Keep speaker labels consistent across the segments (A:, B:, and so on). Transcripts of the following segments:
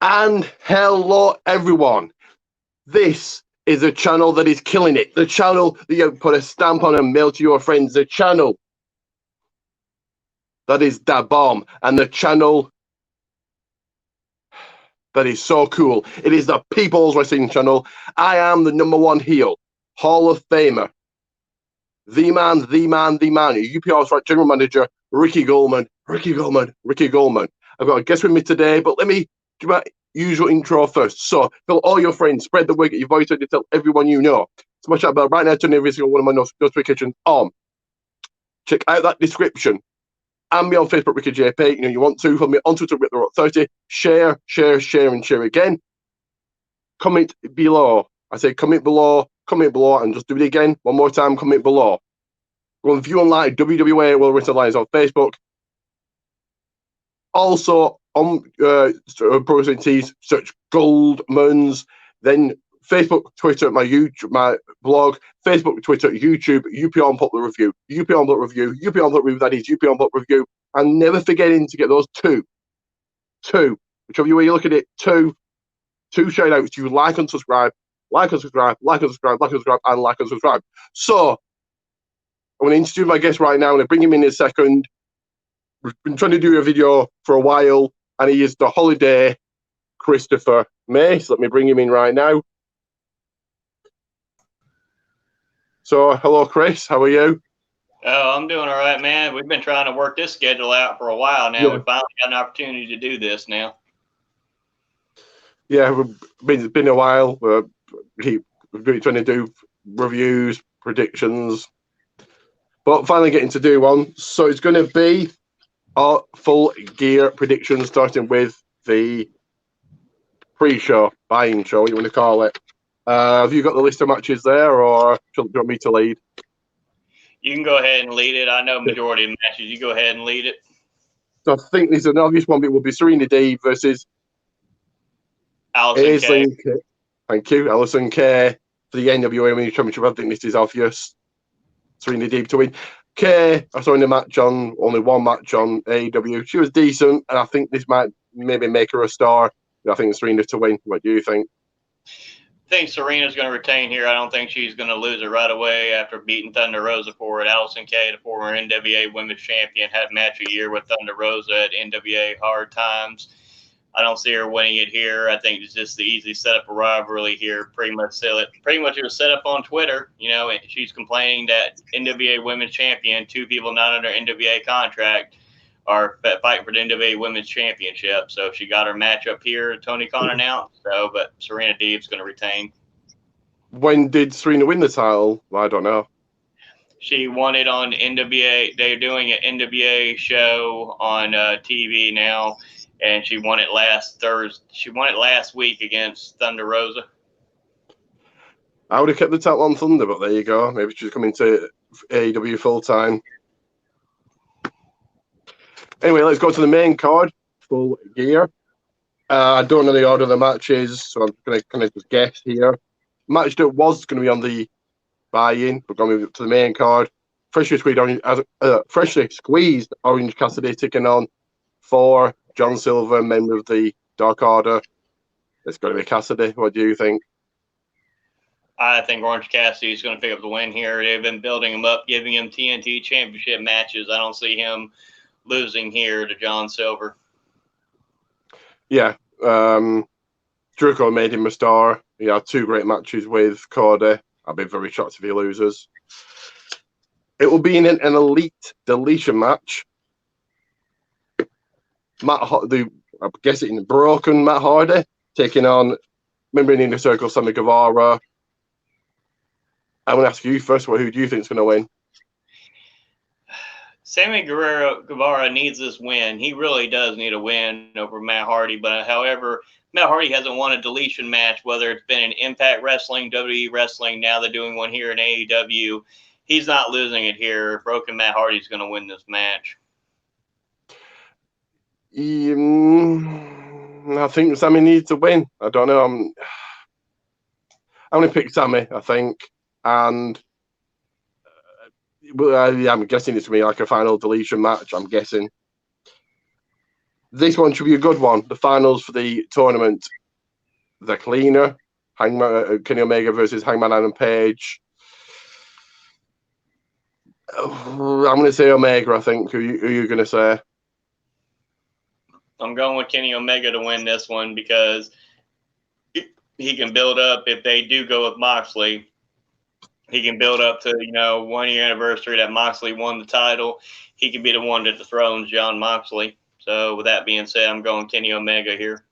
A: And hello, everyone. This is a channel that is killing it. The channel that you put a stamp on and mail to your friends. The channel that is da bomb. And the channel that is so cool. It is the People's Wrestling Channel. I am the #1 heel, Hall of Famer, the man, UPR's right general manager, Ricky Goldman. I've got a guest with me today, but let me do my usual intro first. So, tell all your friends, spread the word, get your voice out, tell everyone you know. Smash that bell right now, turn every single one of my notifications on. Check out that description. And me on Facebook, Ricky JP. You know, you want to, follow me on Twitter, RickTheRock30. Share, and share again. Comment below. I say comment below, and just do it again. One more time, comment below. Go and view and like WWA World Wrestling Alliance on Facebook. Also, on Pro Wrestling Tees, search Goldmans. Then Facebook, Twitter, my YouTube, my blog, Facebook, Twitter, YouTube, UP Unpopular Review, UP Unpopular Review, UP Unpopular Review, that is UP Unpopular Review. And never forgetting to get those two, whichever way you look at it, two shout outs to like and subscribe, and. So, I'm going to introduce my guest right now. I'm going to bring him in a second. We've been trying to do a video for a while, and he is the Holiday Christopher Mace. Let me bring him in right now. So, hello, Chris. How are you?
B: Oh, I'm doing all right, man. We've been trying to work this schedule out for a while now. Yeah. We finally got an opportunity to do this now.
A: Yeah, it's been a while. We've been trying to do reviews, predictions, but finally getting to do one. So it's going to be our full gear prediction, starting with the pre-show, buying show, what you want to call it. Have you got the list of matches there, or do you want me to lead?
B: You can go ahead and lead it. I know majority of the matches. You go ahead and lead it.
A: So I think there's an obvious one. It will be Serena Deeb versus
B: Allison Kay.
A: Thank you, Allison Kay for the NWA Women's Championship. I think this is obvious. Serena Deeb to win. Kay, I saw in the match on only one match on AEW. She was decent, and I think this might maybe make her a star. I think Serena to win. What do you think?
B: I think Serena's going to retain here. I don't think she's going to lose it right away after beating Thunder Rosa for it. Allison Kay, the former NWA Women's Champion, had match of the year with Thunder Rosa at NWA Hard Times. I don't see her winning it here. I think it's just the easy setup for rivalry here. Pretty much it was set up on Twitter. You know, and she's complaining that NWA Women's Champion, two people not under NWA contract, are fighting for the NWA Women's Championship. So she got her match up here, Tony Khan announced. So, but Serena Deeb's going to retain.
A: When did Serena win the title? I don't know.
B: She won it on NWA. They're doing an NWA show on TV now, and she won it last Thursday. She won it last week against Thunder Rosa.
A: I would have kept the title on Thunder, but there you go. Maybe she's coming to AEW full time. Anyway, let's go to the main card, full gear. I don't know the order of the matches, so I'm going to kind of just guess here. Match that was going to be on the buy-in, we're going to the main card. Freshly squeezed Orange Cassidy taking on for John Silver, member of the Dark Order. It's going to be Cassidy. What do you think?
B: I think Orange Cassidy is going to pick up the win here. They've been building him up, giving him TNT Championship matches. I don't see him losing here to John Silver.
A: Yeah. Jericho made him a star. He had two great matches with Cody. I'd be very shocked if he loses. It will be in an elite deletion match. I'm guessing broken Matt Hardy taking on member in the Circle, Sammy Guevara. I'm going to ask you first, who do you think is going to win?
B: Sammy Guevara needs this win. He really does need a win over Matt Hardy. But however, Matt Hardy hasn't won a deletion match, whether it's been in Impact Wrestling, WWE Wrestling. Now they're doing one here in AEW. He's not losing it here. Broken Matt Hardy's going to win this match.
A: I think Sammy needs to win. I don't know. I'm going to pick Sammy, I think. And I'm guessing it's going to be like a final deletion match. I'm guessing. This one should be a good one. The finals for the tournament. The cleaner. Kenny Omega versus Hangman Adam Page. I'm going to say Omega, I think. Who are you going to say?
B: I'm going with Kenny Omega to win this one because he can build up. If they do go with Moxley, he can build up to, 1 year anniversary that Moxley won the title. He can be the one that dethrones Jon Moxley. So with that being said, I'm going Kenny Omega here.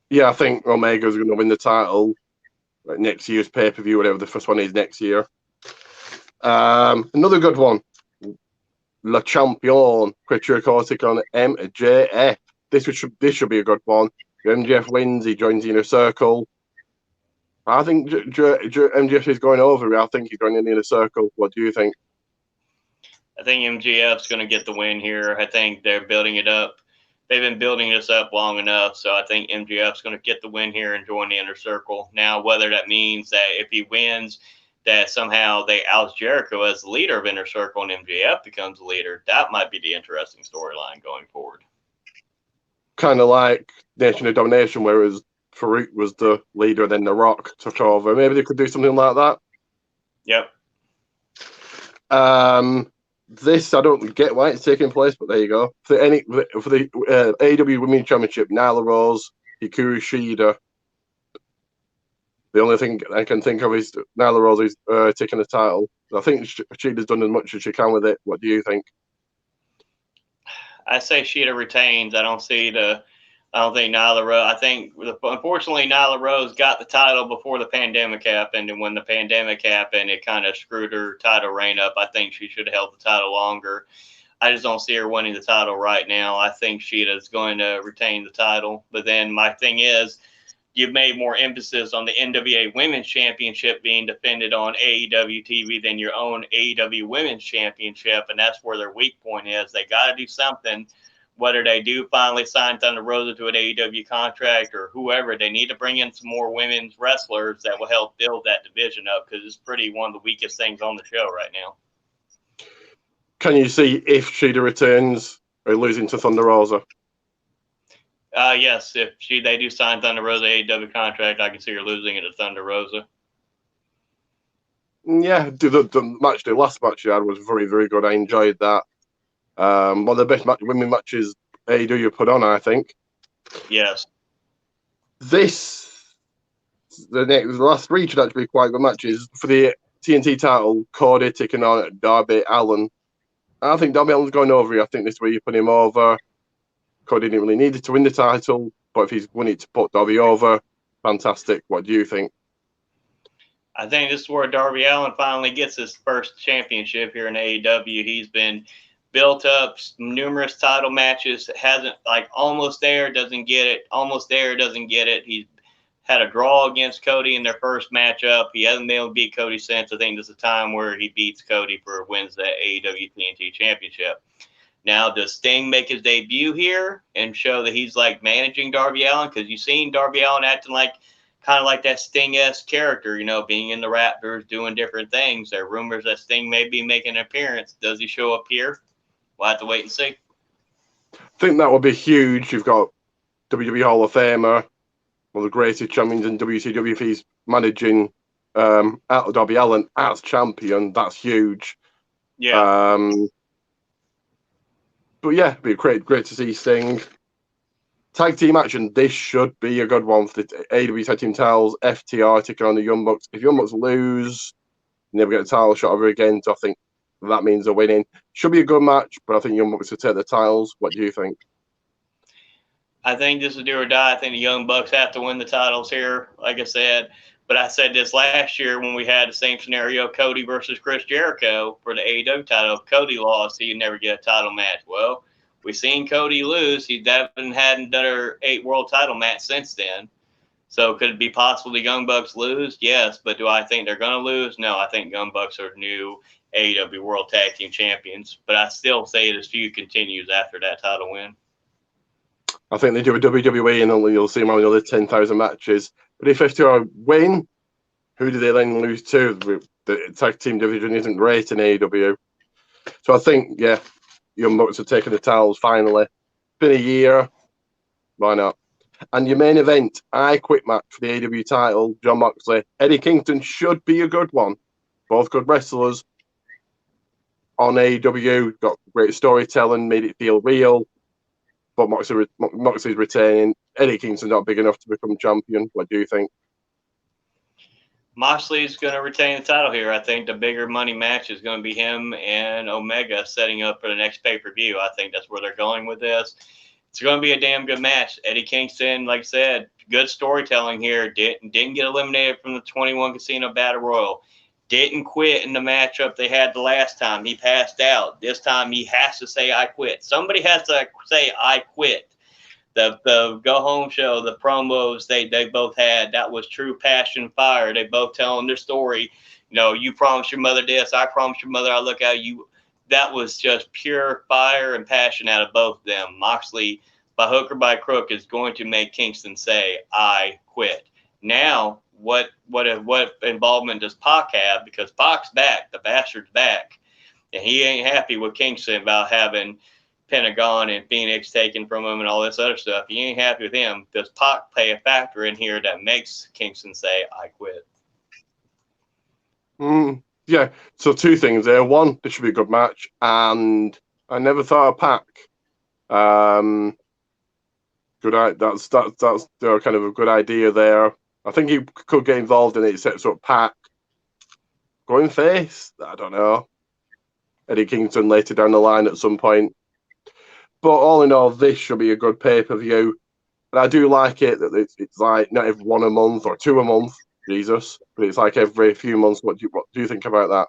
A: Yeah, I think Omega's going to win the title like next year's pay-per-view, whatever the first one is next year. Another good one. Le Champion, Chris Jericho on MJF. This should be a good one. MJF wins, he joins the Inner Circle. I think MJF is going over. I think he's going in the Inner Circle. What do you think?
B: I think MJF's going to get the win here. I think they're building it up. They've been building this up long enough, so I think MJF's going to get the win here and join the Inner Circle. Now, whether that means that if he wins, that somehow they oust Jericho as the leader of Inner Circle and MJF becomes the leader, that might be the interesting storyline going forward.
A: Kind of like Nation of Domination, whereas Farouk was the leader, then The Rock took over. Maybe they could do something like that.
B: Yep.
A: This, I don't get why it's taking place, but there you go. For the AEW Women's Championship, Nyla Rose, Hikaru Shida. The only thing I can think of is Nyla Rose is taking the title. I think Shida's done as much as she can with it. What do you think?
B: I say Shida retains. I don't think Nyla Rose. I think, unfortunately, Nyla Rose got the title before the pandemic happened, and when the pandemic happened, it kind of screwed her title reign up. I think she should have held the title longer. I just don't see her winning the title right now. I think Shida's going to retain the title. But then my thing is, you've made more emphasis on the NWA Women's Championship being defended on AEW TV than your own AEW Women's Championship, and that's where their weak point is. They got to do something. Whether they do finally sign Thunder Rosa to an AEW contract or whoever, they need to bring in some more women's wrestlers that will help build that division up because it's pretty one of the weakest things on the show right now.
A: Can you see if Shida returns or losing to Thunder Rosa?
B: Yes, if they do sign Thunder Rosa AEW contract, I can see her losing it to Thunder Rosa.
A: Yeah, the last match she had was very, very good. I enjoyed that. One of the best women matches AEW put on, I think.
B: Yes.
A: The last three should actually be quite good matches. For the TNT title, Cody taking on Darby Allin. I think Darby Allin's going over here. I think this is where you put him over. Cody didn't really need it to win the title, but if he's won it to put Darby over, fantastic. What do you think?
B: I think this is where Darby Allin finally gets his first championship here in AEW. He's been built up numerous title matches, hasn't almost there, doesn't get it, almost there, doesn't get it. He's had a draw against Cody in their first matchup. He hasn't been able to beat Cody since. I think this is a time where he beats Cody wins that AEW TNT championship. Now, does Sting make his debut here and show that he's managing Darby Allin? Because you've seen Darby Allin acting kind of like that Sting-esque character, being in the Raptors, doing different things. There are rumors that Sting may be making an appearance. Does he show up here? We'll have to wait and see.
A: I think that would be huge. You've got WWE Hall of Famer, one of the greatest champions in WCW. If he's managing Darby Allin as champion, that's huge.
B: Yeah.
A: But yeah, it'd be great to see Sting. Tag team action, this should be a good one for the AEW Tag Team titles. FTR taking on the Young Bucks. If Young Bucks lose, never get a title shot over again. So I think that means they're winning. Should be a good match, but I think Young Bucks will take the titles. What do you think?
B: I think this is do or die. I think the Young Bucks have to win the titles here, like I said. But I said this last year when we had the same scenario, Cody versus Chris Jericho for the AEW title. If Cody lost, he'd never get a title match. Well, we've seen Cody lose. He hadn't had another 8 world title match since then. So could it be possible the Young Bucks lose? Yes. But do I think they're going to lose? No, I think Young Bucks are new AEW World Tag Team Champions. But I still say this feud continues after that title win.
A: I think they do a WWE and only you'll see them having another 10,000 matches. But if FTR win, who do they then lose to? The tag team division isn't great in AEW. So I think, yeah, Young Bucks are taking the titles finally. been a year. Why not? And your main event, I Quit match for the AEW title, Jon Moxley, Eddie Kingston should be a good one. Both good wrestlers on AEW, got great storytelling, made it feel real. But Moxley's retaining. Eddie Kingston's not big enough to become champion. What do you think?
B: Moxley's going to retain the title here. I think the bigger money match is going to be him and Omega setting up for the next pay-per-view. I think that's where they're going with this. It's going to be a damn good match. Eddie Kingston, like I said, good storytelling here. Didn't get eliminated from the 21 Casino Battle Royal. Didn't quit in the matchup they had the last time. He passed out. This time he has to say, I quit. Somebody has to say, I quit. The Go Home show, the promos they both had, that was true passion, fire. They both telling their story. You know, you promised your mother this, I promised your mother I look at you. That was just pure fire and passion out of both of them. Moxley, by hook or by crook, is going to make Kingston say, I quit. Now, what involvement does Pac have? Because Pac's back, the bastard's back, and he ain't happy with Kingston about having Pentagon and Phoenix taken from him and all this other stuff. He ain't happy with him. Does Pac play a factor in here that makes Kingston say, I quit?
A: Yeah, so two things there. One, this should be a good match, and I never thought of Pac. Good. That's kind of a good idea there. I think he could get involved in it. It sets up Pac going face. I don't know. Eddie Kingston later down the line at some point. But all in all, this should be a good pay-per-view. And I do like it that it's like not every one a month or two a month, Jesus, but it's like every few months. What do you think about that?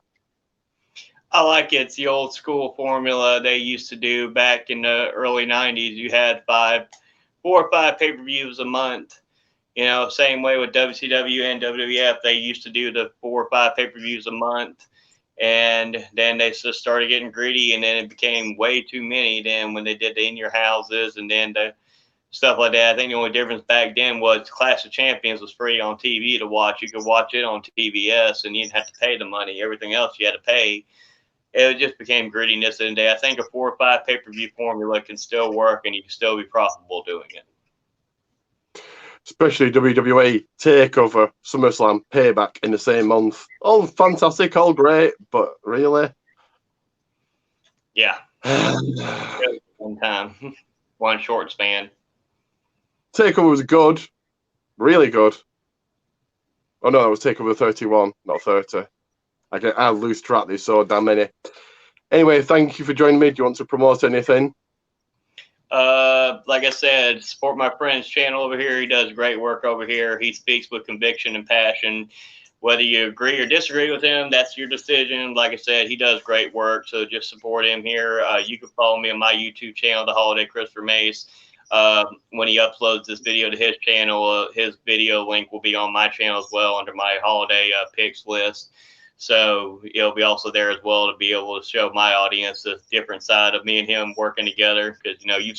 B: I like it. It's the old school formula they used to do back in the early 90s. You had 4 or 5 pay-per-views a month. You know, same way with WCW and WWF. They used to do the 4 or 5 pay-per-views a month. And then they just started getting greedy, and then it became way too many. Then when they did the In Your Houses and then the stuff like that, I think the only difference back then was Clash of Champions was free on TV to watch. You could watch it on TBS, and you didn't have to pay the money. Everything else you had to pay. It just became greediness in the day. I think a 4 or 5 pay-per-view formula can still work, and you can still be profitable doing it.
A: Especially WWE TakeOver, SummerSlam, Payback in the same month. All fantastic, all great, but really?
B: Yeah. One time. One short span.
A: TakeOver was good. Really good. Oh, no, that was TakeOver 31, not 30. I lose track. There's so damn many. Anyway, thank you for joining me. Do you want to promote anything?
B: Like I said, support my friend's channel over here. He does great work over here. He speaks with conviction and passion. Whether you agree or disagree with him, that's your decision. Like I said, he does great work, so just support him here. You can follow me on my YouTube channel, The Holiday Christopher Mace. When he uploads this video to his channel, his video link will be on my channel as well under my holiday picks list. So it'll be also there as well to be able to show my audience a different side of me and him working together. Because, you know, you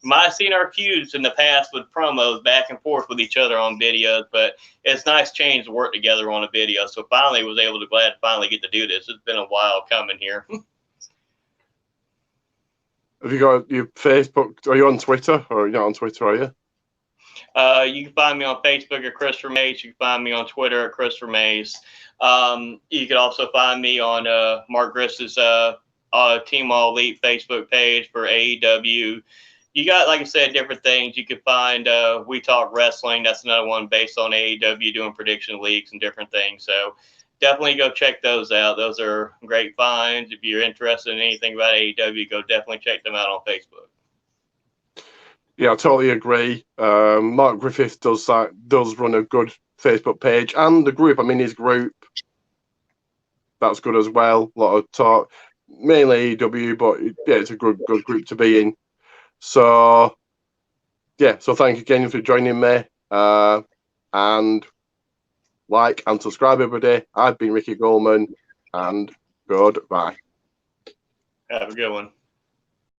B: might have seen our feuds in the past with promos back and forth with each other on videos, but it's nice change to work together on a video. So finally was able to glad to finally get to do this. It's been a while coming here.
A: Have you got your Facebook? Are you on Twitter or are you not on Twitter, are you?
B: You can find me on Facebook at Christopher Mace. You can find me on Twitter at Christopher Mace. You can also find me on Mark Griss's Team All Elite Facebook page for AEW. You got, like I said, different things. You can find We Talk Wrestling. That's another one based on AEW doing prediction leagues and different things. So definitely go check those out. Those are great finds. If you're interested in anything about AEW, go definitely check them out on Facebook.
A: Yeah, I totally agree. Mark Griffith does run a good Facebook page and the group. I mean, his group, that's good as well. A lot of talk, mainly AEW, but yeah, it's a good group to be in. So yeah, so thank you again for joining me. And like and subscribe everybody. I've been Ricky Goldman, and goodbye.
B: Have a good one.